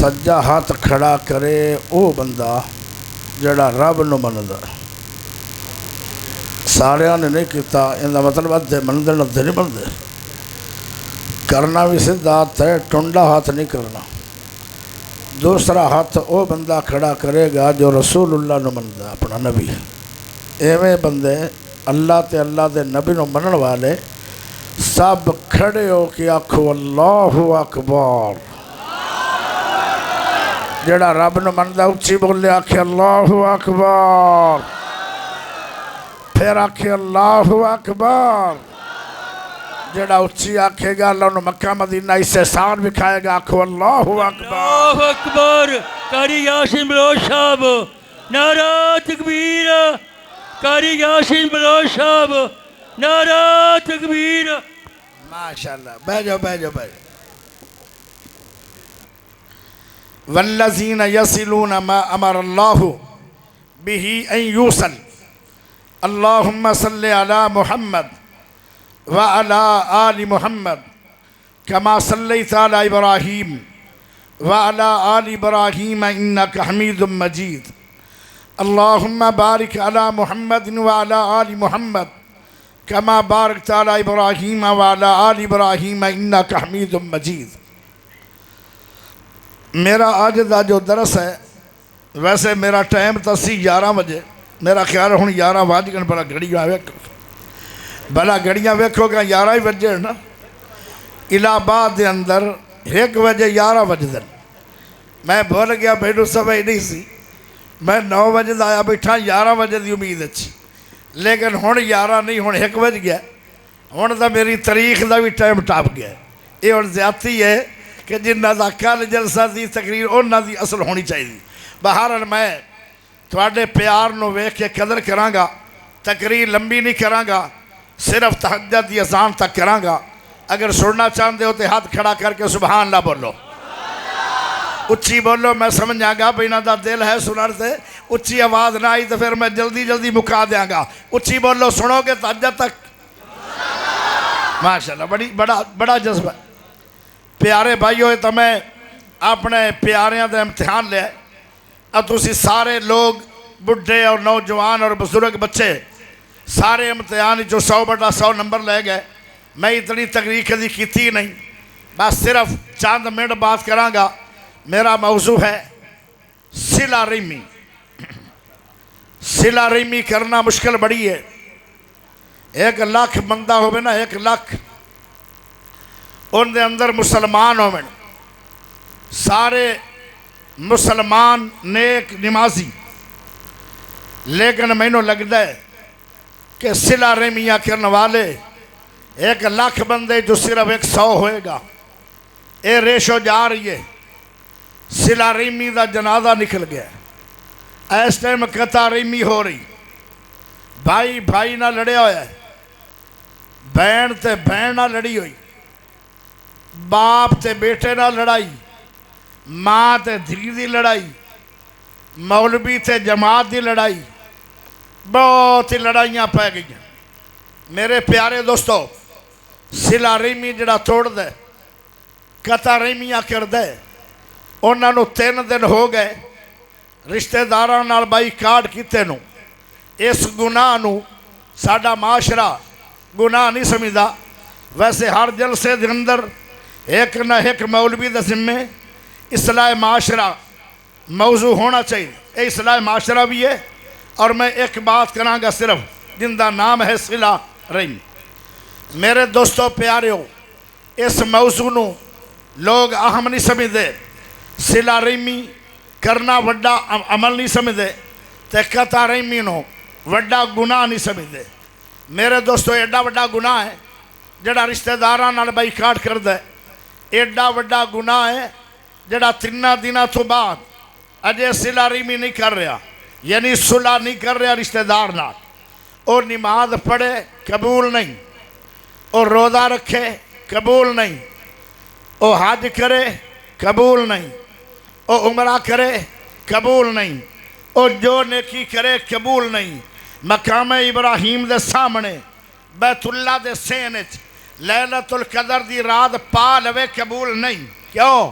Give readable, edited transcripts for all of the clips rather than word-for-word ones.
سجا ہاتھ کھڑا کرے او بندہ جڑا رب نو مندا سارے نے نہیں کیتا ان دا مطلب ادھے مندے ادھے نہیں بندے کرنا بھی سیدھا ہاتھ ہے ٹنڈا ہاتھ نہیں کرنا دوسرا ہاتھ او بندہ کھڑا کرے گا جو رسول اللہ نو مندا اپنا نبی ایویں بندے اللہ تے اللہ دے نبی نو منن والے سب کھڑے ہو کے آکھو اللہ اکبر جڑا رب نو مندا اچھی بولے آکھے اللہ اکبر پھر آکھے اللہ اکبر جڑا اچھی آکھے گا اللہ نو مکہ مدینہ اس احسان بکھائے گا آکھو اللہ اکبر اللہ اکبر قاری یاسین بلوچ صاحب نعرہ تکبیر قاری یاسین بلوچ صاحب نعرہ تکبیر ماشاءاللہ بیجو والذین یصلون ما امر اللہ به ان یوصل اللہم صلی علی محمد وعلى آل محمد كما صليت على إبراهيم وعلى آل إبراهيم إنك حميد مجيد اللهم بارك على محمد وعلى آل محمد كما باركت على إبراهيم وعلى آل إبراهيم إنك حميد مجيد میرا آج دا جو درس ہے ویسے میرا ٹائم تا سی 11 بجے میرا خیال ہوں 11 بج گئے بڑا گھڑیاں ویکھو بلا گھڑیاں ویکھو گا 11 ہی بجے نا الہ آباد دے اندر 1 بجے 11 بجے میں بھول گیا بیٹھو سمجھ نہیں سی میں 9 بجے دا آیا بیٹھا 11 بجے دی امید اچھی لیکن ہون 11 نہیں ہون 1 بج گیا ہون دا میری تاریخ دا بھی ٹائم ٹاپ گیا یہ اور زیادتی ہے کہ جنہ دا کل جلسہ دی تقریر انہاں دی اصل ہونی چاہیے بہرحال میں تھوڑے پیار نو ویکھ کے قدر کراں گا تقریر لمبی نہیں کراں گا صرف تہجد دی اذان تک کراں گا اگر سننا چاہتے ہو تو ہاتھ کھڑا کر کے سبحان اللہ بولو اچھی بولو میں سمجھا گا بھئی انہاں دا دل ہے سنر سے اچھی آواز نہ آئی تو پھر میں جلدی مکا دیاں گا اچھی بولو سنو گے تہجد تک ماشاءاللہ بڑا جذبہ پیارے بھائیو تو میں اپنے پیاریاں دے امتحان لے اب تسی سارے لوگ بڈھے اور نوجوان اور بزرگ بچے سارے امتحان جو 100/100 نمبر لے گئے میں اتنی تقریر کدی کیتی نہیں بس صرف چند منٹ بات کراں گا میرا موضوع ہے صلہ رحمی صلہ رحمی کرنا مشکل بڑی ہے 1 لاکھ بندہ ہوئے نا 1 لاکھ ان دے اندر مسلمان ہوئے سارے مسلمان نیک نمازی لیکن میں نو لگتا ہے کہ صلہ رحمیاں کرنے والے 1 لاکھ بندے جو صرف 100 ہوئے گا اے ریشو جا رہی ہے صلہ رحمی دا جنازہ نکل گیا اس ٹائم قطع رحمی ہو رہی بھائی نہ لڑے ہوئے بہن تے بہن نہ لڑی ہوئی باپ تے بیٹے نہ لڑائی ماں تے دھی دی لڑائی مولوی تے جماعت دی لڑائی بہت ہی لڑائیاں پہ گئی میرے پیارے دوستو صلہ رحمی جڑا توڑ دے قطع رحمیاں کر دے انہاں نو 3 دن ہو گئے رشتہ داراں نال بائی کارڈ کیتے نو اس گناہ نو ساڈا معاشرہ گناہ نہیں سمجھدا ویسے ہر جلسے دے اندر ایک نہ ایک مولوی دے ذمے اصلاح معاشرہ موضوع ہونا چاہیے اے اصلاح معاشرہ بھی ہے اور میں ایک بات کراں گا صرف جن دا نام ہے صلہ رحمی میرے دوستو پیاریو اس موضوع نو لوگ اہم نہیں سمجھدے صلہ رحمی کرنا وڈا عمل نہیں سمجھدے تے قطع رحمی نو وڈا گناہ نہیں سمجھدے میرے دوستو ایڈا وڈا گناہ ہے جڑا رشتہ داراں نال بائی کاٹ کر دے ایڈا وڈا گناہ ہے جڑا 3 دنوں تو بعد اجے صلہ رحمی نہیں کر رہا یعنی صلح نہیں کر رہا رشتہ دار نال اور نماز پڑھے قبول نہیں اور روزہ رکھے قبول نہیں اور حج کرے قبول نہیں اور عمرہ کرے قبول نہیں اور جو نیکی کرے قبول نہیں مقام ابراہیم دے سامنے بیت اللہ دے سینچ لیلت القدر دی رات پا لوے قبول نہیں کیوں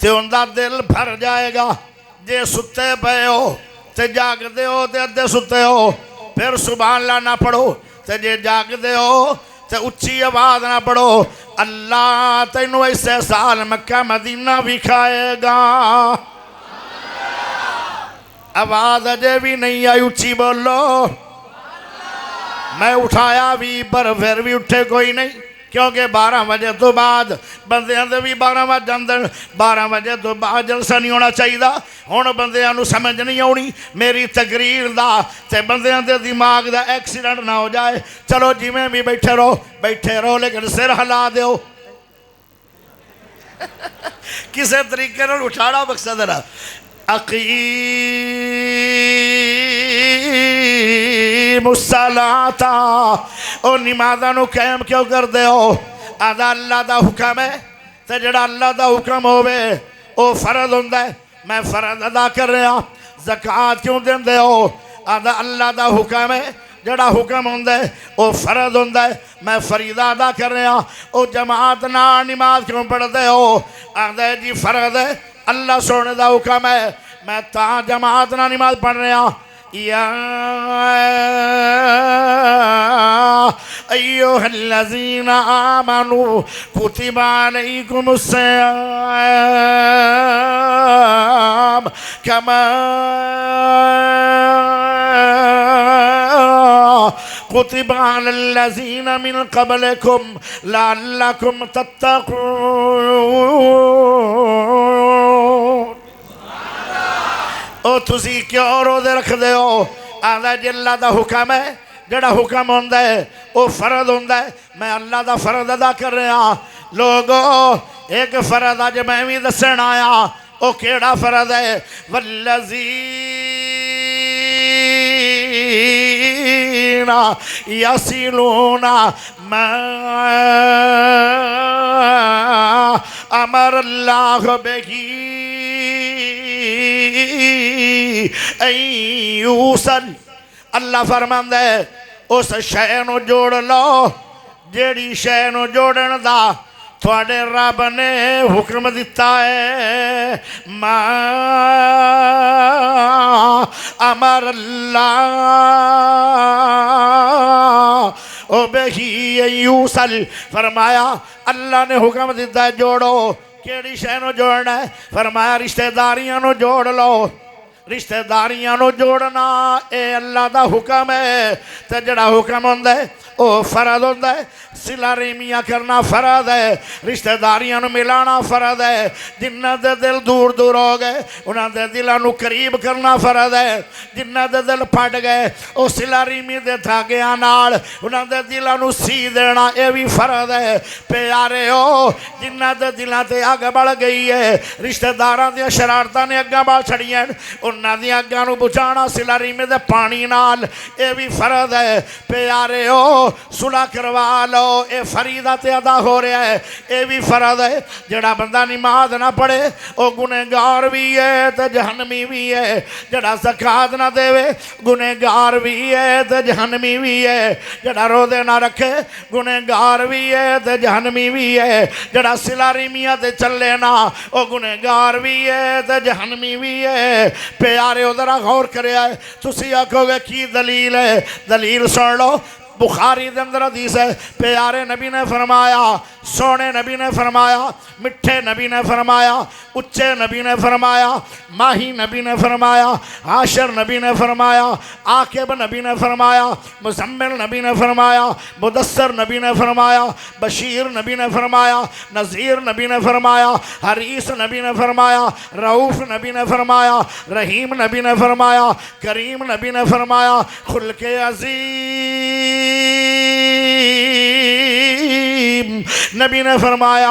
تے ان دا دل بھر جائے گا. جے ستے پے ہو تے جاگ دے ہو تے ادھے ستے ہو پھر سبحان اللہ نہ پڑھو. تے جے جاگ دے ہو تے اچھی آواز نہ پڑھو. اللہ تینوں ایسے سال مکہ مدینہ بھی کھائے گا. آواز اجے بھی نہیں آئی, اچھی بولو. میں اٹھایا بھی پر پھر بھی اٹھے کوئی نہیں, کیونکہ 12 بجے تو بعد بندیاں دے بھی 12 بج جاندن. 12 بجے تو بعد جلسہ نہیں ہونا چاہیے. ہن بندیاں نو سمجھ نہیں آنی میری تقریر دا تے بندیاں دے دماغ دا ایکسیڈنٹ نہ ہو جائے. چلو جی میں بھی بیٹھے رہو لیکن سر ہلا دیو. کسے طریقے نال اٹھانا مقصد ہے. اقیم الصلاۃ, او نمازاں نو قائم کیوں کر دے ہو؟ آدھا اللہ دا حکم ہے تے جڑا اللہ دا حکم ہوئے او فرض ہوندا ہے. میں فرض ادا کر رہا. زکوٰۃ کیوں دیندے ہو؟ آدھا اللہ دا حکم ہے جڑا حکم ہوندا ہے او فرض ہوندا ہے. میں فریضہ ادا کر رہا. او جماعت نال نماز کیوں پڑھدے ہو؟ آدھا جی فرض ہے, اللہ سونے دا حکم ہے, میں تا جماعت نہ نماز پڑھ رہا. یا ایوہ الذین آمنوا کتب علیکم الصیام کما کتب علی الذین من قبلکم لعلکم تتقون. او تسی کیوں روزے رکھ دے ہو؟ آدھا جی اللہ دا حکم ہے جڑا حکم ہوندا ہے او فرض ہوندا ہے. میں اللہ دا فرض ادا کر رہا. لوگو ایک فرض آج میں بھی دسن آیا. او کیڑا فرض ہے؟ والذین یصلون ما امر اللہ بہی ایوسل. اللہ فرماندہ ہے اس شے نو جوڑ لو جیڑی شے نو جوڑن دا تھوڑے رب نے حکم دیتا ہے. ما امر اللہ او بہی ایوسل. فرمایا اللہ نے حکم دیتا ہے جوڑو. کیڑی شے نو جوڑنا ہے؟ فرمایا رشتہ داریاں نو جوڑ لو. رشتہ داریاں نو جوڑنا اے اللہ دا حکم ہے. تے جڑا حکم ہوندا ہے او فرض ہوندا ہے. صلہ رحمیاں کرنا فرض ہے. رشتہ داریاں نو ملانا فرض ہے. جنہاں دے دل دور دور ہو گئے انہاں دے دلاں نو قریب کرنا فرض ہے. جنہاں دے دل پھٹ گئے او صلہ رحمی دے دھاگیاں نال انہاں دے دلاں نو سی دینا اے بھی فرض ہے. پیارے ہو جنہاں دے دلاں تے اگ بڑھ گئی ہے رشتہ داراں دی شرارتاں نے اگاں بڑھ چھڑیاں انہاں دی اگاں نو بچانا صلہ رحمی دے پانی نال اے بھی فرض ہے. پیارے ہو صلح کروا لو اے فریضہ تے ادا ہو رہا ہے. اے بھی فرض ہے. جڑا بندہ نماز نہ پڑھے او گنہگار بھی ہے تے جہنمی بھی ہے. جڑا زکوٰۃ نہ دے گنہگار بھی ہے تے جہنمی بھی ہے. جڑا روزے نہ رکھے گنہگار بھی ہے تے جہنمی بھی ہے. جڑا صلہ رحمیاں تے چلے نہ او گنہگار بھی ہے تے جہنمی بھی ہے. پیارے ذرا غور کریا ہے. تسی آکھو گے کی دلیل ہے؟ دلیل سن لو. بخاری دے اندر حدیث ہے. پیارے نبی نے فرمایا, سونے نبی نے فرمایا, مٹھے نبی نے فرمایا, اچھے نبی نے فرمایا, ماہی نبی نے فرمایا, عاشر نبی نے فرمایا, عاقب نبی نے فرمایا, مزمل نبی نے فرمایا, مدثر نبی نے فرمایا, بشیر نبی نے فرمایا, نذیر نبی نے فرمایا, حریص نبی نے فرمایا, رؤوف نبی نے فرمایا, رحیم نبی نے فرمایا, کریم نبی نے فرمایا, خلق عظیم نبی نے فرمایا,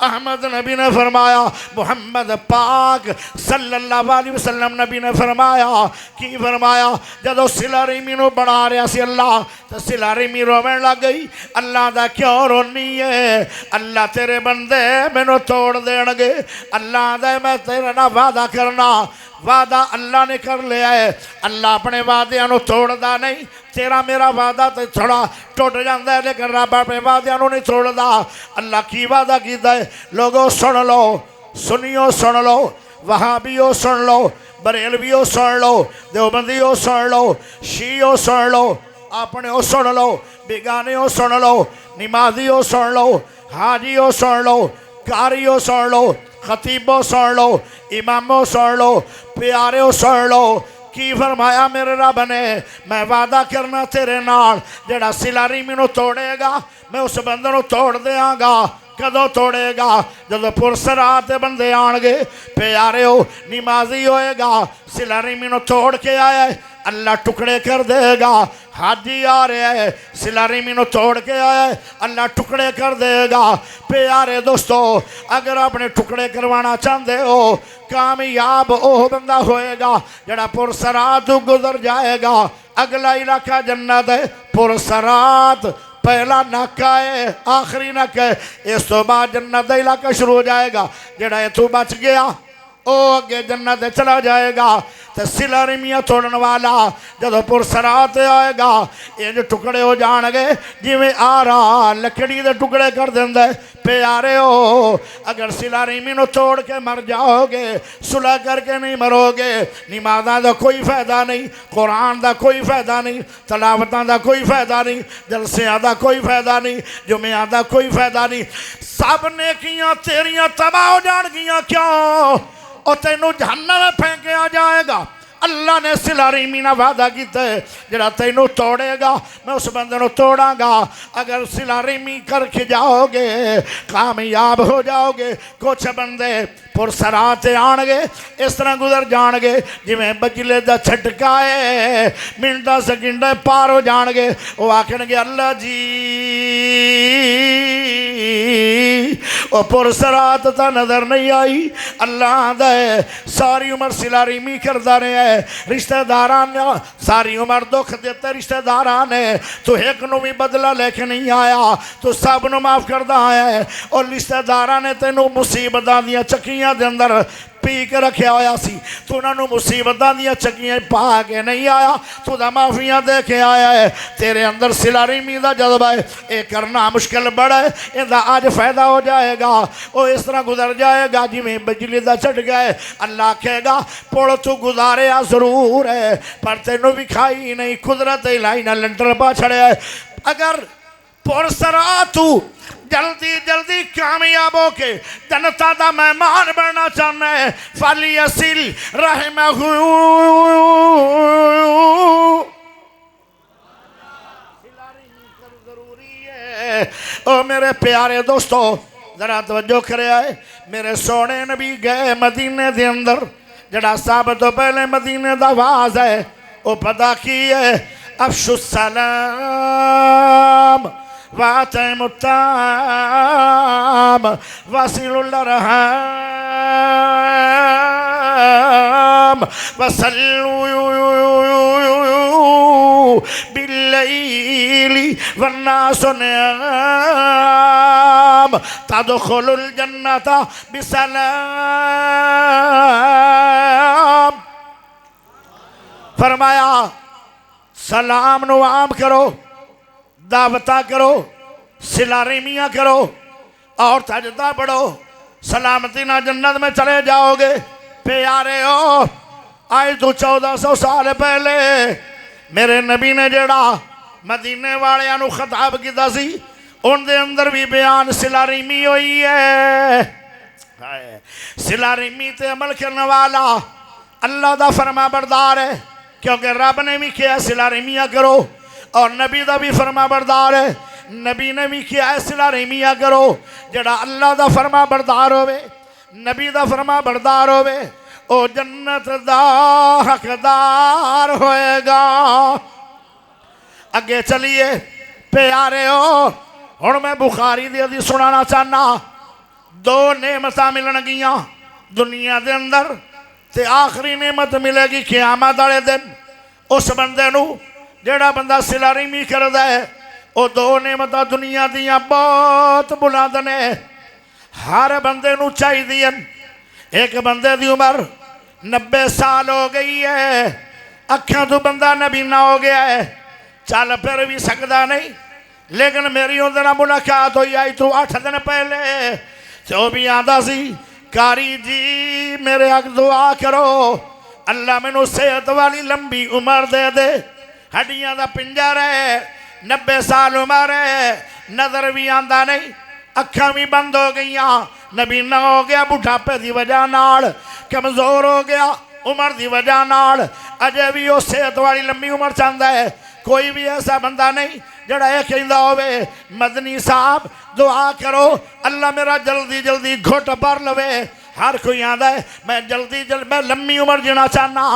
احمد نبی نے فرمایا, محمد پاک صلی اللہ علیہ وسلم نبی نے فرمایا. کی فرمایا؟ جدو صلہ رحمی نو بنا رہا سی اللہ تو صلہ رحمی روین لگ گئی. اللہ دا کیوں رونی ہے؟ اللہ تیرے بندے مینو توڑ دین گے. اللہ دا میں تیرے نہ وعدہ کرنا. وعدہ اللہ نے کر لیا ہے. اللہ اپنے وعدے نو توڑ دا نہیں. تیرا میرا وعدہ تے تھوڑا ٹوٹ جاندہ ہے لیکن رب اپنے وعدے نو نہیں توڑ دا. اللہ کی وعدہ کیتا ہے؟ لوگوں سن لو سنیو سن لو، وہابیو سن لو، بریلویو سن لو، دیوبندیو سن لو، شیعو سن لو، اپنے سن لو، بیگانیو سن لو، نمازیو سن لو، حاجیو سن لو، کاریو سن لو، خطیبو سن لو، امامو سن لو، پیاریو سن لو۔ کی فرمایا میرے رب نے، میں وعدہ کرنا تیرے نال، جڑا صلہ رحمی نو توڑے گا میں اس بندے نو توڑ دیاں گا۔ کدو توڑے گا؟ جب پرسرات بندے آن گے، پیارے ہو نمازی ہوئے گا، صلہ رحمی نو توڑ کے آیا ہے، اللہ ٹکڑے کر دے گا۔ حاجی آ رہے ہیں، صلہ رحمی نو توڑ کے آیا ہے، اللہ ٹکڑے کر دے گا۔ پیارے دوستو، اگر اپنے ٹکڑے کروانا چاہتے ہو، کامیاب وہ بندہ ہوئے گا جڑا پرسرات گزر جائے گا۔ اگلا علاقہ جنت ہے، پرسرات پہلا ناکہ ہے، آخری ناکہ ہے، اس تو بعد جنت دا علاقہ شروع ہو جائے گا۔ جڑا یہ تو بچ گیا او اگے جنت چلا جائے گا۔ تو صلہ رحمیہ توڑن والا جدو پرسرات آئے گا، یہ جو ٹکڑے ہو جان گے جی میں آ رہا لکڑی دے ٹکڑے کر دیں دے۔ پیارے ہو، اگر صلہ رحمی نو توڑ کے مر جاؤ گے، صلح کر کے نہیں مرو گے، نمازاں دا کوئی فائدہ نہیں، قرآن دا کوئی فائدہ نہیں، تلاوتاں دا کوئی فائدہ نہیں، جلسیاں دا کوئی فائدہ نہیں، جمعہ دا کوئی فائدہ نہیں، سب نیکیاں تیریاں تباہ ہو جان گیاں۔ کیوں؟ اور تینوں جہنم میں پھینکے آ جائے گا۔ اللہ نے صلہ رحمی نہ وعدہ کیتا ہے، جڑا تینوں توڑے گا میں اس بندے نو توڑاں گا۔ اگر صلہ رحمی کر کے جاؤ گے کامیاب ہو جاؤ گے۔ کچھ بندے پرسرات آن گے اس طرح گزر جان گے جی میں بجلے دا چھٹکا ہے، منٹا سیکنڈے پار ہو جان گے۔ وہ آکھن گے اللہ جی وہ پرسرات تا نظر نہیں آئی۔ اللہ دے ساری عمر صلہ رحمی کردا رہے ہیں، رشتہ داران ساری عمر دکھ دیتے رشتہ داران ہے، تو ایک نو بھی بدلہ لے کے نہیں آیا، تو سب نو معاف کردہ آیا ہے۔ اور رشتہ داران نے تینوں مصیبتاں دیاں چکیاں دے اندر پی کے رکھے آیا سی، تو انہوں نے مصیبتاں دیاں چکیاں پا کے نہیں آیا، تو دا معافیاں دے کے آیا ہے۔ تیرے اندر صلہ رحمی دا جذبہ ہے، اے کرنا مشکل بڑا ہے، ان دا آج فائدہ ہو جائے گا۔ وہ اس طرح گزر جائے گا جی میں بجلی دا چڑھ گئے۔ اللہ کہے گا پڑھ تو گزارے ضرور ہے پر تینوں بھی کھائی نہیں، قدرت الہی نہ لنٹر پا چھڑے ہے۔ اگر پرسرات تو جلدی جلدی کامیاب ہو کے جنتا دا مہمان بننا چاہنا ہے، فَلْيَصِلْ رَحِمَهُ۔ ضروری ہے۔ او میرے پیارے دوستو ذرا توجہ کرے آئے، میرے سونے نبی گئے مدینے دے اندر، جڑا صاحب تو پہلے مدینے دا واز ہے او پتہ کی ہے، افشو السلام وَأَطْعِمُوا الطَّعَامَ وَصِلُوا الْأَرْحَامَ وَصَلُّوا بِاللَّيْلِ وَالنَّاسُ نِيَامٌ تَدْخُلُوا الْجَنَّةَ بِسَلَامٍ۔ فرمایا سلام نو عام کرو، دعوتہ کرو، صلہ رحمیہ کرو اور سجدہ پڑھو، سلامتی نہ جنت میں چلے جاؤ گے۔ پیارے ہو، آج تو 1400 سال پہلے میرے نبی نے جڑا مدینے والے انو خطاب کیتا سی، ان دے اندر بھی بیان صلہ رحمی ہوئی ہے۔ صلہ رحمی تے عمل کرنے والا اللہ دا فرما بردار ہے، کیونکہ رب نے بھی کیا صلہ رحمیہ کرو، اور نبی دا بھی فرما بردار ہے، نبی نے بھی کیا ہے صلہ رحمیہ کرو۔ جڑا اللہ دا فرما بردار ہوئے، نبی دا فرما بردار ہوئے، او جنت دا حقدار ہوئے گا۔ اگے چلیے پیارے ہو، اور میں بخاری دی حدیث سنانا چاہنا۔ دو نعمتاں ملن گیاں دنیا دے اندر، تے آخری نعمت ملے گی قیامت والے دن اس بندے نو جڑا بندہ صلہ رحمی کردا ہے۔ او دو نعمتاں دنیا دیاں بہت بلند نے، ہر بندے نو چاہی دین۔ ایک بندے دی عمر 90 سال ہو گئی ہے، اکھاں تو بندہ نبینا ہو گیا ہے، چل پھر بھی سکدا نہیں، لیکن میری اندر ملاقات ہوئی آئی تو 8 دن پہلے، تو بھی آدھا سی کاری جی میرے حق دعا کرو اللہ میں نو صحت والی لمبی عمر دے دے ہڈیاں دا پنجر ہے 90 سال عمر ہے نظر بھی آندہ نہیں اکھاں بھی بند ہو گئیاں نبی نہ ہو گیا بڑھاپے دی وجہ نال کمزور ہو گیا عمر دی وجہ نال اجے بھی وہ صحت والی لمبی عمر چاہتا ہے کوئی بھی ایسا بندہ نہیں جڑا یہ کہندا ہوئے مدنی صاحب دعا کرو اللہ میرا جلدی جلدی گھٹ بھر لوے ہر کوئی آندا ہے میں میں لمبی عمر جینا چاہنا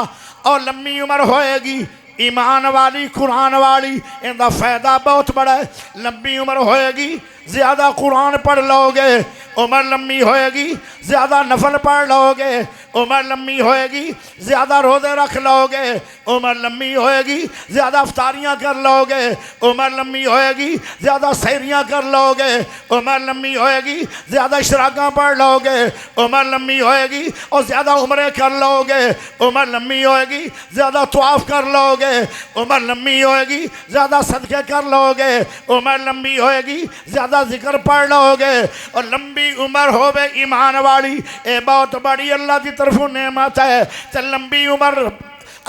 اور لمبی عمر ہوئے گی ایمان والی قرآن والی ان دا فائدہ بہت بڑا ہے لمبی عمر ہوئے گی زیادہ قرآن پڑھ لو گے عمر لمبی ہوئے گی زیادہ نفل پڑھ لو گے عمر لمبی ہوئے گی زیادہ روزے رکھ لو گے عمر لمبی ہوئے گی زیادہ افطاریاں کر لو گے عمر لمبی ہوئے گی زیادہ سحریاں کر لو گے عمر لمبی ہوئے گی زیادہ اشراقاں پڑھ لو گے عمر لمبی ہوئے گی اور زیادہ عمریں کر لو گے عمر لمبی ہوئے گی زیادہ طواف کر لو گے عمر لمبی ہوئے گی زیادہ صدقے کر لو گے عمر لمبی ہوئے گی زیادہ ذکر پڑھ لو گے اور لمبی عمر ہوئے ایمان والی اے بہت بڑی اللہ کی طرف نعمت ہے تو لمبی عمر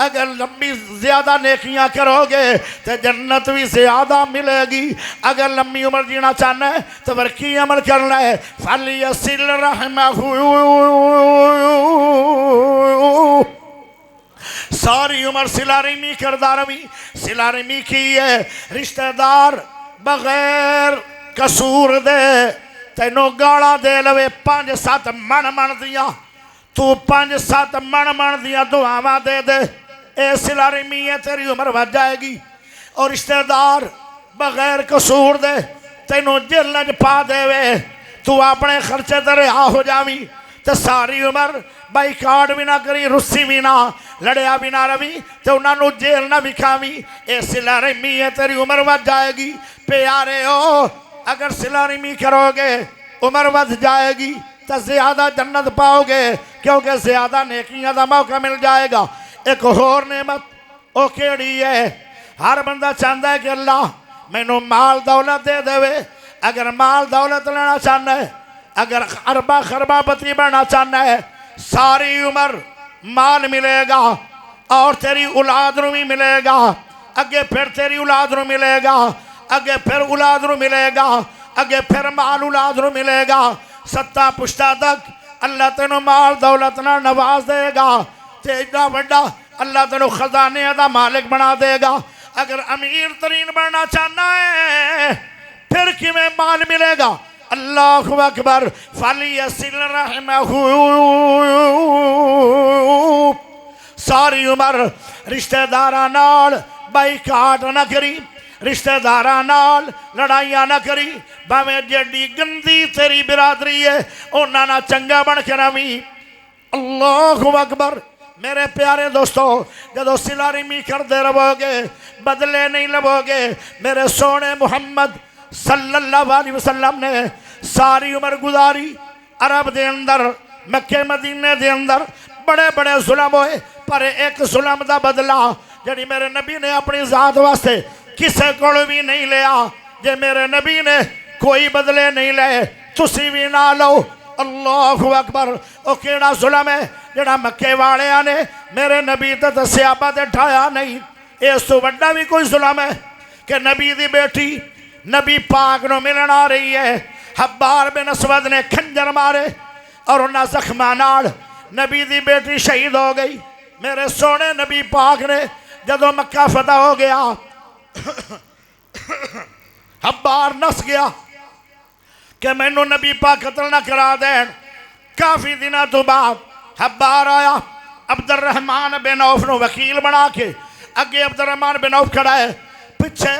اگر لمبی زیادہ نیکیاں کرو گے تو جنت بھی زیادہ ملے گی اگر لمبی عمر جینا چاہنا ہے تو ورکی عمل کرنا ہے فَلْيَصِلْ رَحْمَهُ ساری عمر صلہ رحمی کردہ روی صلہ رحمی کی ہے رشتہ دار بغیر قصور دے تینوں گاڑا دے لوے 5-7 من دیا تو 5-7 من دیا دعاواں دے دے اے صلہ رحمی ہے تیری عمر بڑھ جائے گی اور رشتہ دار بغیر قصور دے تینوں جلج پا دے وے تو اپنے خرچے تے رہا ہو جاوی تو ساری عمر بائی کارڈ بھی نہ کری رسی بھی نہ لڑیا بھی نہ روی تو انہاں نو جیل نہ بکھاوی اے صلہ رحمی ہے تیری عمر بڑھ جائے گی پیارے ہو اگر صلہ رحمی کرو گے عمر بڑھ جائے گی تو زیادہ جنت پاؤ گے کیونکہ زیادہ نیکیاں دا موقع مل جائے گا ایک اور نعمت او کیڑی ہے ہر بندہ چاہتا ہے کہ اللہ میں نو مال دولت دے دے اگر مال دولت لینا چاہنا ہے اگر اربا خربا پتی بننا چاہنا ہے ساری عمر مال ملے گا اور تیری اولاد نو بھی ملے گا اگے پھر تیری اولاد نو ملے گا اگے پھر اولاد نو ملے گا اگے پھر مال اولاد نو ملے گا 7 پشتہ تک اللہ تینوں مال دولت نہ نواز دے گا تیجا بڑا اللہ تینوں خزانے دا مالک بنا دے گا اگر امیر ترین بننا چاہنا ہے پھر کیویں مال ملے گا اللہ اکبر فَلْيَصِلْ رَحْمَهُ ساری عمر رشتہ داراں نال بائیکاٹ نہ کری رشتہ داراں نال لڑائیاں نہ کری باویں جڑی گندی تیری برادری ہے انہاں نہ چنگا بن کے روی اللہ اکبر میرے پیارے دوستو جدو صلہ رحمی کردے رہو گے بدلے نہیں لبو گے میرے سونے محمد صلی اللہ علیہ وسلم نے ساری عمر گزاری عرب دے اندر مکہ مدینے دے اندر بڑے بڑے ظلم ہوئے پر ایک ظلم دا بدلہ جڑی میرے نبی نے اپنی ذات واسطے کسے کوڑ بھی نہیں لیا جے میرے نبی نے کوئی بدلے نہیں لے تسی بھی نہ لو اللہ اکبر او کیڑا ظلم ہے جڑا مکے والے نے میرے نبی تے صحابہ تے ٹھایا نہیں اس تو بڑا بھی کوئی ظلم ہے کہ نبی دی بیٹی نبی پاک نو ملن آ رہی ہے حبار بن اسود نے کھنجر مارے اور انہاں زخماں نال نبی دی بیٹی شہید ہو گئی میرے سونے نبی پاک نے جدو مکہ فتح ہو گیا حبار نس گیا کہ میں نو نبی پاک قتل نہ کرا دین کافی دنوں تو بعد حبار آیا عبد الرحمن بن عوف نو وکیل بنا کے اگے عبد الرحمن بن عوف کھڑا ہے پچھے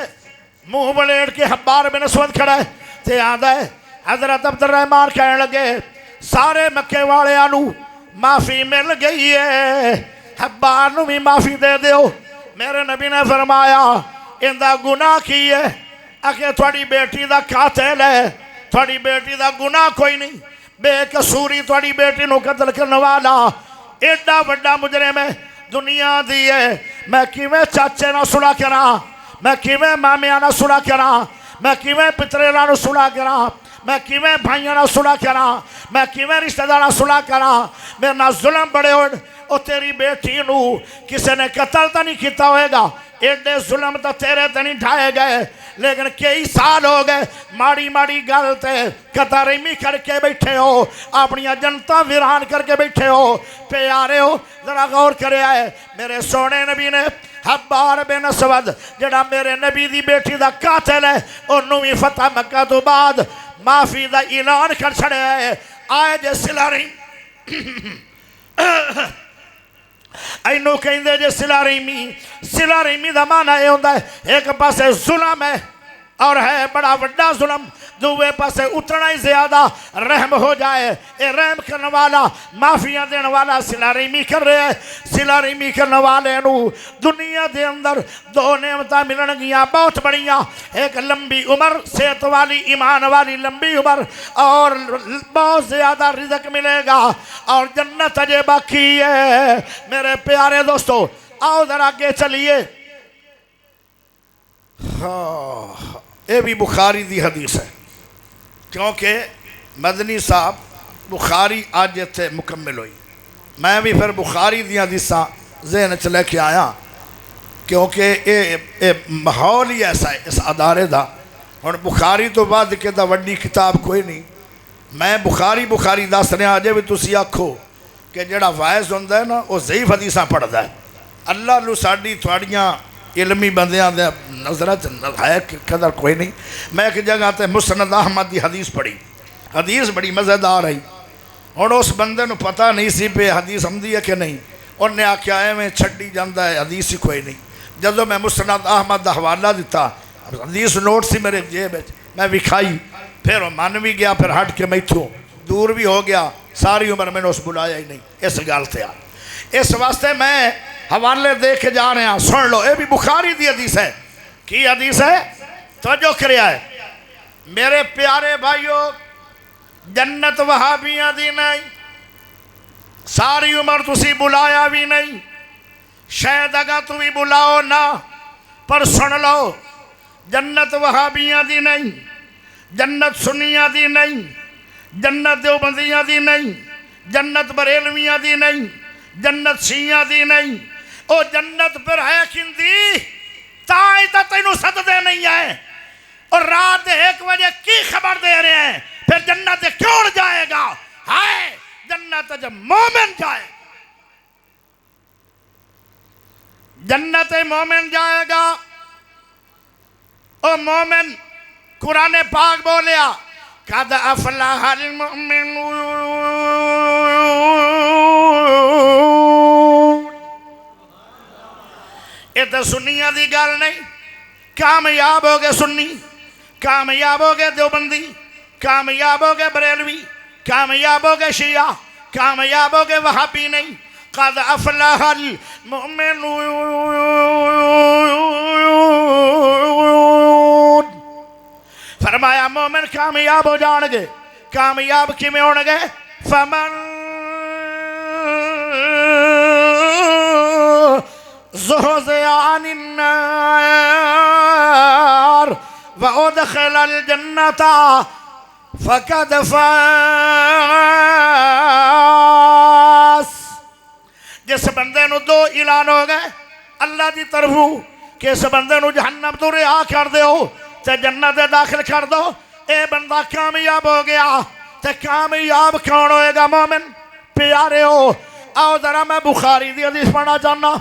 منہ بلیڑ کے حبار بن اسود کھڑا ہے تے آندا ہے حضرت عبد الرحمن کہنے لگے سارے مکے والے آنو معافی مل گئی ہے حبار نو بھی معافی دے دیو میرے نبی نے فرمایا اندہ گناہ کی ہے اکھے تھوڑی بیٹی دا قاتل ہے تھوڑی بیٹی دا گناہ کوئی نہیں بے قصوری تھوڑی بیٹی نو قتل کرنے والا ایڈا بڑا مجرم ہے دنیا دی ہے میں کیویں چاچے نہ سنا کرا میں کیویں مامیاں نہ سنا کرا میں کیویں پتریلاں نو سنا کرا میں کیویں بھائیاں نال صلح کراں میں کیویں رشتہ داراں صلح کراں میرے نال ظلم بڑے ہوئے او تیری بیٹی نو کسے نے قتل تا نہیں کیتا ہوئے گا ایڈے ظلم تا تیرے تے نہیں ڈھائے گئے لیکن کئی سال ہو گئے ماڑی ماڑی گل تے قطارمی کر کے بیٹھے ہو اپنی جنتا ویران کر کے بیٹھے ہو پیارے ہو ذرا غور کرے آئے میرے سونے نبی نے حبار بن اسود جڑا میرے نبی دی بیٹی دا قاتل ہے انہوں بھی فتح مکہ تو بعد معافی دا اعلان کر چھڑے آئے جے صلہ رحمی اینو کہیں دے جے صلہ رحمی دا معنی یہ ہوندہ ہے ایک پاسے ظلم ہے اور ہے بڑا وڈا ظلم دوے پاسے اتنا ہی زیادہ رحم ہو جائے اے رحم کرنے والا معافیاں دینے والا صلہ رحمی کر رہے ہیں صلہ رحمی کرنے والے نو دنیا دے اندر دو نعمتاں ملن گیاں بہت بڑیاں ایک لمبی عمر صحت والی ایمان والی لمبی عمر اور بہت زیادہ رزق ملے گا اور جنت اجے باقی ہے میرے پیارے دوستو آؤ ذرا آگے چلیے یہ بھی بخاری دی حدیث ہے کیونکہ مدنی صاحب بخاری آج تھے مکمل ہوئی میں بھی پھر بخاری دی حدیثاں ذہن چ لے کے آیا کیونکہ یہ ماحول ہی ایسا ہے اس ادارے دا ہن بخاری تو بعد کہ دا وڈی کتاب کوئی نہیں میں بخاری دس رہا اجے بھی تسی آکھو کہ جڑا وائز ہوندا ہے نا وہ ضعیف حدیثاں پڑھدا ہے اللہ لو ساڈی تھوڑیاں علمی بندیاں دے نظرت ہے قدر کوئی نہیں میں ایک جگہ تے مسند احمد دی حدیث پڑھی حدیث بڑی مزیدار ہے اور اس بندے نو پتہ نہیں سی پہ حدیث ہمدی ہے کہ نہیں انہیں آکھیا ہے میں چھڑی جاندہ ہے حدیث ہی کوئی نہیں جدو میں مسند احمد دا حوالہ دیتا حدیث نوٹ سی میرے جیب میں وکھائی پھر وہ من بھی گیا پھر ہٹ کے میں تھوں دور بھی ہو گیا ساری عمر میں نے اس بلایا ہی نہیں اس گال تھے اس واسطے میں حوالے دے کے جا رہے ہیں سن لو اے بھی بخاری دی حدیث ہے کی حدیث ہے توجہ کریا ہے میرے پیارے بھائیو جنت وہابیاں دی نہیں ساری عمر تسی بلایا بھی نہیں شاید اگا تو بھی بلاؤ نہ پر سن لو جنت وہابیاں دی نہیں جنت سنیاں دی نہیں جنت دیوبندیاں دی نہیں جنت بریلویاں دی نہیں جنت شیعہ دی نہیں او جنت پر ہے کندی تائیں تا تینو صد دے نہیں ہے اور رات 1 بجے کی خبر دے رہے ہیں پھر جنت کیوں جائے گا ہائے جنت جب مومن جائے جنت مومن جائے گا او مومن قرآن پاک بولیا قد افلح المؤمنون یہ تو سنیاں دی گل نہیں کامیاب ہو گئے سنی کامیاب ہو گئے دیوبندی کامیاب ہو گئے بریلوی کامیاب ہو گئے شیعہ کامیاب ہو گئے وہابی نہیں قد افلح المؤمنون فرمایا مومن کامیاب ہو جان گے کامیاب کی میں ہونے گے فمن زحزح عن النار وادخل الجنة فقد فاز جس بندے نو 2 اعلان ہو گئے اللہ دی طرفوں کہ اس بندے نو جہنم تو رہا کر دے ہو تے جنت داخل کر دو اے بندہ کامیاب ہو گیا تے کامیاب کون ہوئے گا مومن پیارے ہو آؤ ذرا میں بخاری دی حدیث پڑھنا چاہنا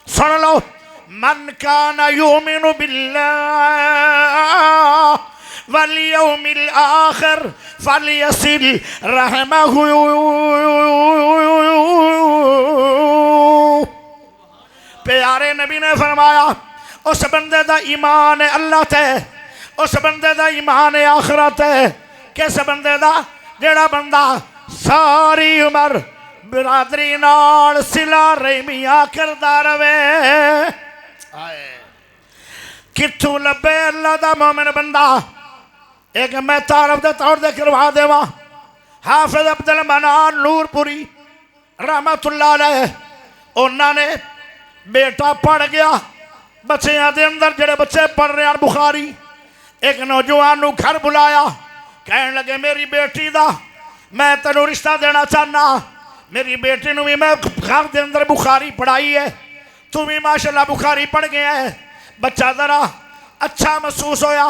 سن لو من کان یؤمن باللہ والیوم الآخر فلیصل رحمہ پیارے نبی نے فرمایا اس بندے دا ایمان اللہ تے اس بندے دا ایمان آخرت ہے کس بندے دا جڑا بندہ ساری عمر برادری نال صلہ رحمیاں کردا رہے کتھوں لبے اللہ دا مومن بندہ ایک میں تعارف دے طور دے کروا دیواں حافظ عبد المنان نور پوری رحمت اللہ علیہ انہوں نے بیٹا پڑھ گیا بچیاں دے اندر جڑے بچے پڑھ رہے ہیں بخاری ایک نوجوان نو گھر بلایا کہنے لگے میری بیٹی دا میں تینوں رشتہ دینا چاہنا، میری بیٹی نو بھی میں گھر دے اندر بخاری پڑھائی ہے، تو بھی ماشاءاللہ بخاری پڑھ گیا ہے۔ بچہ ذرا اچھا محسوس ہویا،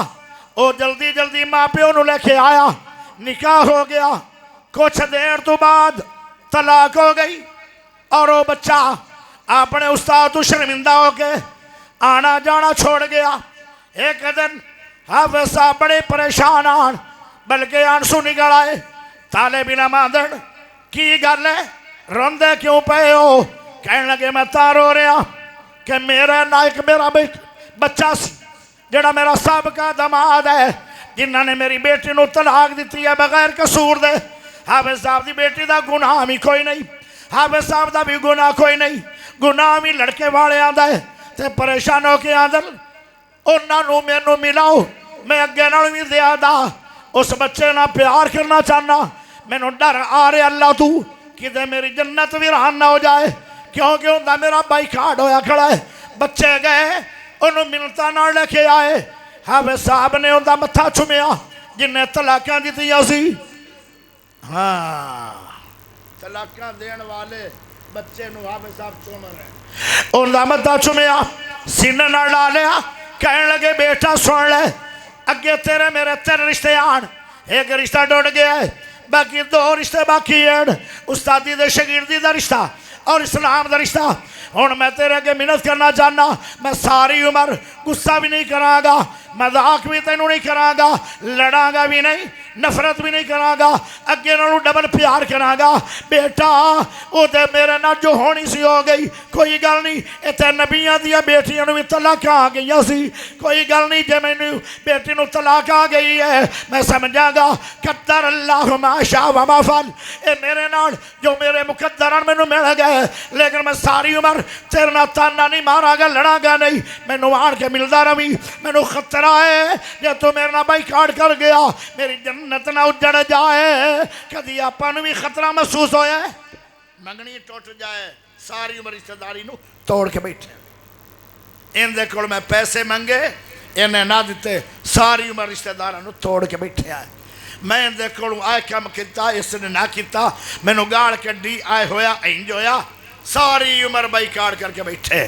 او جلدی جلدی ماں پیو نو لے کے آیا، نکاح ہو گیا، کچھ دیر تو بعد طلاق ہو گئی، اور وہ بچہ اپنے استاد تو شرمندہ ہو کے آنا جانا چھوڑ گیا۔ ایک دن حافظ صاحب بڑے پریشان آن، بلکہ آنسو نکل آئے۔ طالب علم آدھن کی گل ہے، روندے کیوں پے ہو؟ کہنے لگے میں تا رو رہا کہ میرا نائک میرا بچہ سی جڑا میرا سابقہ دماد ہے، جنہاں نے میری بیٹی نو طلاق دیتی ہے بغیر قصور دے۔ حافظ صاحب دی بیٹی دا گناہ بھی کوئی نہیں، حافظ صاحب دا بھی گناہ کوئی نہیں، گناہ بھی لڑکے والے آدھا ہے۔ تے پریشان ہو کے آدھن انہاں نو میں نو ملاؤ، میں اگے نال بھی زیادہ اس بچے نہ پیار کرنا چاہنا، میں نو ڈر آ رہے اللہ تو کہ میری جنت ویران نہ ہو جائے، کیونکہ انہاں میرا بائی کھاڑ ہویا کھڑا ہے۔ بچے گئے انہوں ملتا نہ لے کے آئے، حافظ صاحب نے انہاں متھا چھمیا جنہیں طلاقاں دیتیاں سی۔ ہاں طلاقاں دین والے بچے نو حافظ صاحب چوم رہے ہیں، انہاں متھا چھمیا، سینہ نہ ڈالیا، کہنے لگے بیٹا سن لے، اگے تیرے میرے تیرے رشتے آن، ایک رشتہ ڈوڑ گیا ہے، باقی دو رشتے باقی ہیں، استادی دے شاگردی دا رشتہ اور اسلام دا رشتہ۔ ہن میں تیرے کے محنت کرنا چاہنا، میں ساری عمر غصہ بھی نہیں کراں گا، مذاق بھی تینوں نہیں کراں گا، لڑاں گا بھی نہیں، نفرت بھی نہیں کراں گا، اگے نالوں ڈبل پیار کراں گا۔ بیٹا او تے میرے نال جو ہونی سی ہو گئی، کوئی گل نہیں، اتے نبیاں دیاں بیٹیاں نو بھی طلاق آ گئی سی، کوئی گل نہیں، جے مینوں بیٹی نو طلاق آ گئی ہے میں سمجھاں گا قدر اللہ ما شاء وما فعل، اے میرے نال جو میرے مقدران مینوں مل گئے، لیکن میں ساری عمر تیرے نال تانا نہیں ماراں گا، لڑاں گا نہیں، مینوں آن کے ملدا رہی، مینوں خطرہ ہے جے تو میرے نال بائی کاٹ کر گیا میری جنت نہ اجڑ جائے۔ کدی آپاں نوں بھی خطرہ محسوس ہویا ہے؟ منگنی ٹوٹ جائے، ساری عمر رشتہ داری نو توڑ کے بیٹھے، ان دے کول میں پیسے منگے انہیں نہ دیتے، ساری عمر رشتہ داراں نو توڑ کے بیٹھے آئے، میں ان دے کولوں آئے کام کیتا اس نے نہ کیتا، مینوں گاڑ کڈی آئے ہویا انج ہویا، ساری عمر بائی کاٹ کر کے بیٹھے۔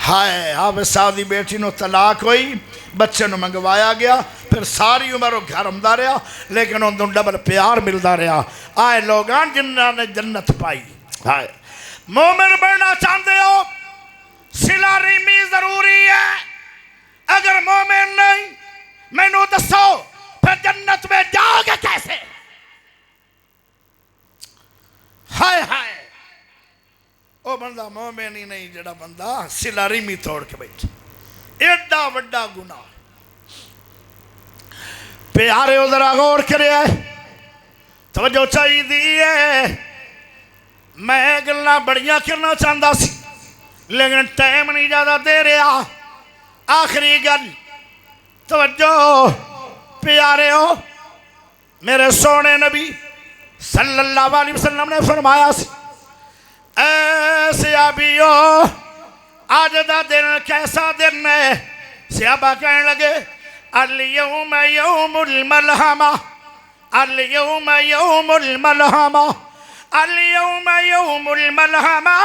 ہائے حافظ صاحب دی بیٹی نو طلاق ہوئی، بچے نو منگوایا گیا، پھر ساری عمر وہ گھر آمدا رہا، لیکن انہوں ڈبل پیار ملدا رہا۔ آئے لوگاں جنہاں نے جنت پائی۔ ہائے مومن بننا چاہتے ہو صلہ رحمی ضروری ہے، اگر مومن نہیں مینوں دسو پھر جنت میں جاؤ گے کیسے؟ ہائے ہائے او بندہ مومن ہی نہیں جڑا بندہ صلہ رحمی توڑ کے بیٹھے، ایڈا وڈا گناہ۔ پیارے ادھر غور کرے توجہ چاہیے دیئے، میں گلنا بڑیاں کرنا چاہتا سی لیکن ٹائم نہیں زیادہ دے رہا۔ آخری گل توجہ پیارے ہو، میرے سونے نبی صلی اللہ علیہ وسلم نے فرمایا سی اے صحابیو آج دا دن کیسا دن ہے؟ صحابہ کہنے لگے اليوم یوم الملحمہ، اليوم یوم الملحمہ، اليوم یوم الملحمہ،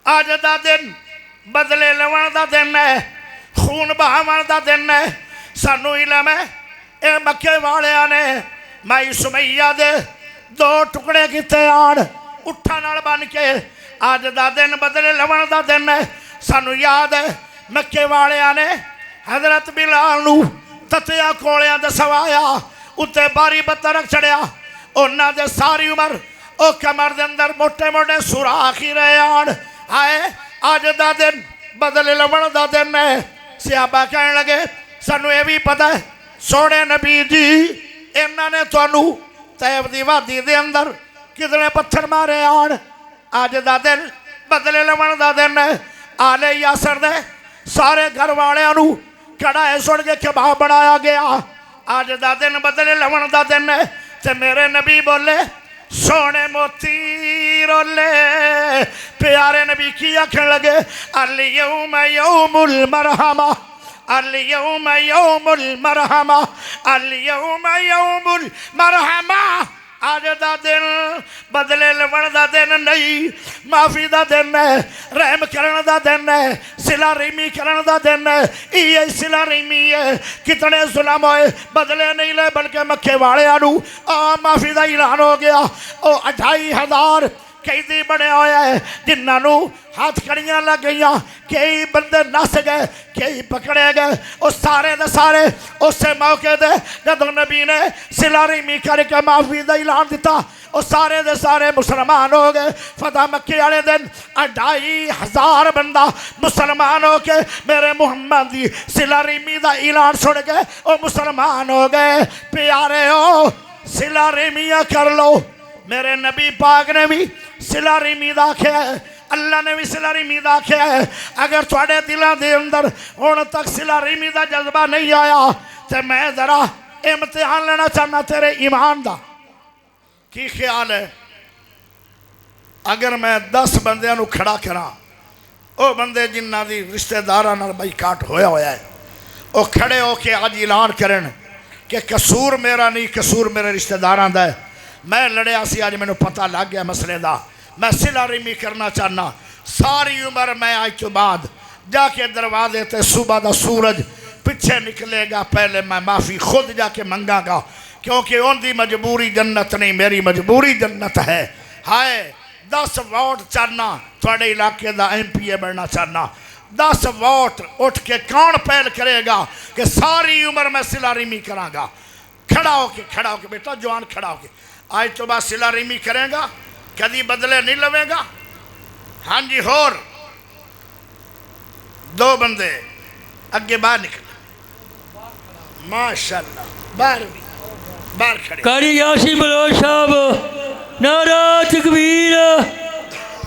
آج دا دن بدلے لون دا دن ہے، خون بہاون دا دن ہے۔ سانو علم ہے اے مکے والے نے مائی سمیہ دے دو ٹکڑے کیتے آن اٹھا نال بن کے، آج دا دن بدلے لون دا دن ہے۔ سانو یاد ہے مکے والے نے حضرت بلال نو تتیا کولیاں دے سوایا، اتے باری بتا رکھ چڑیا، انہاں دے ساری عمر او کمر دے اندر موٹے موٹے سوراخی رہے آن۔ آئے آج دا دن بدلے لون دا دن ہے۔ صحابہ کہنے لگے سانو یہ بھی پتہ ہے سونے نبی جی انہاں نے تانوں طیب دی وادی دے اندر کتنے پتھر مارے آن، آج دا دن بدلے لون دا دن ہے۔ آلے یاسر دے سارے گھر والے نو کڑھائے سڑ کے کباب بنایا گیا، آج دا دن بدلے لون دا دن ہے۔ تے میرے نبی بولے سونے موتی رولے، پیارے نبی کی آکھن لگے الیوم یوم المرحمہ، الیوم یوم المرحمہ، الیوم یوم المرحمہ آج دا دن بدلے لون دا دن نہیں، معافی دا دن ہے، رحم کرن دا دن ہے، صلہ رحمی کرن دا دن ہے۔ یہ صلہ رحمی ہے، کتنے ظلم ہوئے بدلے نہیں لے بلکہ مکے والے آنو معافی دا اعلان ہو گیا۔ 28,000 قیدی بڑے ہوئے ہیں جنہاں نو ہاتھ کڑیاں لگ گئیاں، کئی بندے نس گئے، کئی پکڑے گئے، اور سارے دے سارے اس موقع دے جدوں نبی نے صلہ رحمی کر کے معافی دا اعلان دیتا، اور سارے دے سارے مسلمان ہو گئے۔ فتح مکے والے دن 2,500 بندہ مسلمان ہو کے میرے محمد دی صلہ رحمی دا اعلان سن گئے اور مسلمان ہو گئے۔ پیارے ہو صلہ رحمیاں کر لو، میرے نبی پاک نے بھی صلہ رحمی دا کیا ہے، اللہ نے بھی صلہ رحمی دا کیا ہے۔ اگر تھوڑے دلاں دے اندر ہن تک صلہ رحمی دا جذبہ نہیں آیا تو میں ذرا امتحان لینا چاہنا تیرے ایمان دا۔ کی خیال ہے اگر میں 10 بندیاں نو کھڑا کراں، او بندے جنہاں دی رشتہ داراں نال بائیکاٹ ہویا ہے، او کھڑے ہو کے آج اعلان کرن کہ قصور میرا نہیں، قصور میرے رشتہ داراں دا ہے، میں لڑیا سی آج میں نے پتہ لگ گیا مسئلے دا، میں صلہ رحمی کرنا چاہنا، ساری عمر میں آج تو بعد جا کے دروازے تے صبح دا سورج پچھے نکلے گا، پہلے میں معافی خود جا کے منگا گا، کیونکہ ان دی مجبوری جنت نہیں، میری مجبوری جنت ہے۔ ہائے 10 ووٹ چاہنا تھوڑے علاقے دا MP بننا چاہنا، 10 ووٹ اٹھ کے کون پہل کرے گا کہ ساری عمر میں صلہ رحمی کراں گا؟ کھڑا ہو کے بیٹا جوان کھڑا ہو کے آج تو بعد صلہ رحمی کریں گا، کدی بدلے نہیں لوے گا۔ ہاں جی ہور 2 بندے اگے باہر نکلے، ماشاءاللہ باہر کھڑے۔ قاری یاسین بلوچ صاحب نعرہ تکبیر،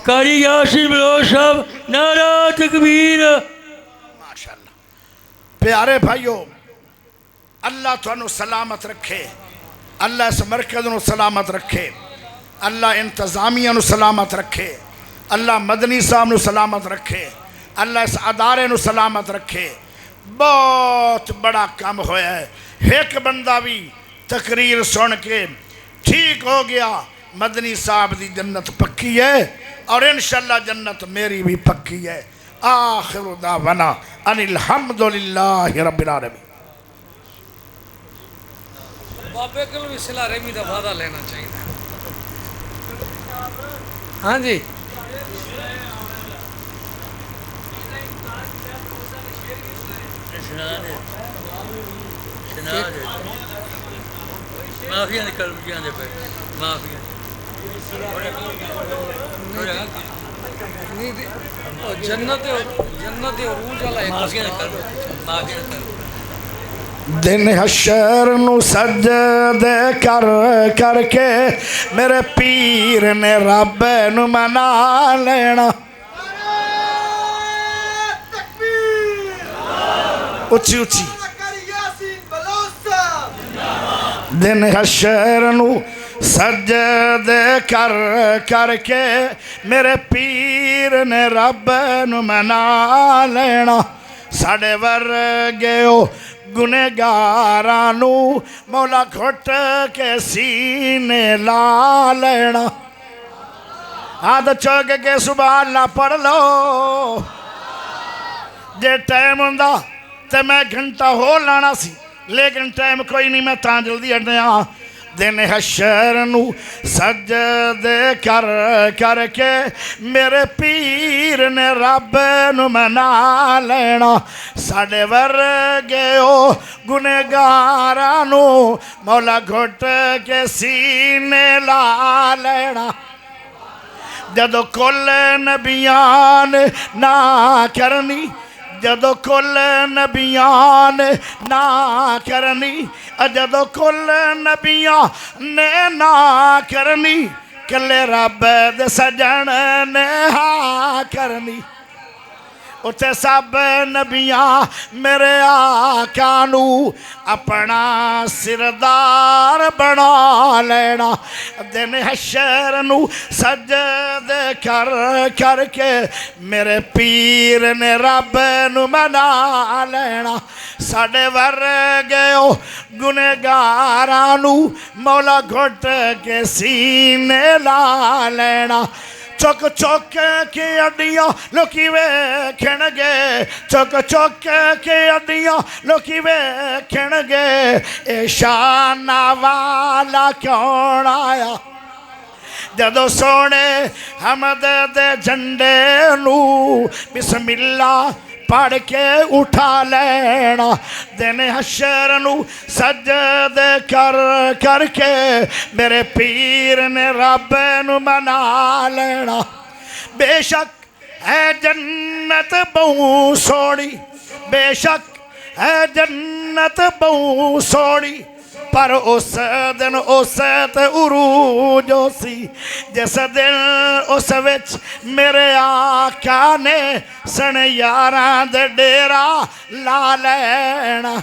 قاری یاسین بلوچ صاحب نعرہ تکبیر۔ ماشاءاللہ پیارے بھائیو، اللہ تو سلامت رکھے، اللہ اس مرکز نو سلامت رکھے، اللہ انتظامیہ نو سلامت رکھے، اللہ مدنی صاحب نو سلامت رکھے، اللہ اس ادارے نو سلامت رکھے۔ بہت بڑا کام ہویا ہے، ایک بندہ بھی تقریر سن کے ٹھیک ہو گیا، مدنی صاحب دی جنت پکی ہے اور انشاءاللہ جنت میری بھی پکی ہے۔ آخر دعوانا ان الحمدللہ رب العالمین۔ بابے کو بھی صلہ رحمی دا وعدہ لینا چاہیے۔ ہاں جی معافیاں نکل جاندے پہ، معافیاں جنت عروج والا معافیاں نکل، معافیاں نکل۔ دن حشر نو سجدے کر کر کے میرے پیر نے رب نو منا لینا۔ اچھی اچھی دن حشر نو سجدے کر کر کے میرے پیر نے رب نو منا لینا۔ ساڑے ورگیو گنہگارانو مولا گھٹ کے سینے لا لینا۔ ہاتھ چوک کے سبحان اللہ پڑھ لو، جے ٹائم ہوندا تے میں گھنٹہ ہو لانا سی، لیکن ٹائم کوئی نہیں، میں تاں جلدی ہٹیا۔ دن حشر نو سجدے کر کر کے میرے پیر نے رب نو منا لینا۔ ساڑے ورگیو گنہگارانو مولا گھٹ کے سینے لا لینا۔ جدو کل نبیان نہ کرنی، جدو کل نبیان نہ کرنی، جدو کل نبیان نے نہ کرنی، کلے رب دے سجن نے ہاں کرنی۔ اتھے سب نبیاں میرے آقا نو اپنا سردار بنا لینا دن حشر نو سجدے کر کر کے میرے پیر نے رب نو منا لینا ساڑے ورگیو گنہگاراں نو مولا گھٹ کے سینے لا لینا چوک چوک کے اڈیاں لوکی ویکھن گے چوک چوک کے اڈیاں لوکی ویکھن گے اے شان والا کون آیا جدو سونے حمد دے جھنڈے نو بسم اللہ پڑھ کے اٹھا لینا دن حشر نو سجدے کر کر کے میرے پیر نے رب نو منا لینا بے شک ہے جنت بہو سوڑی بے شک ہے جنت بہو سوڑی پر اس دن اس تے عروج سی جس دن اس وچ میرے آقا نے سن یاراں دے ڈیرا لا لینا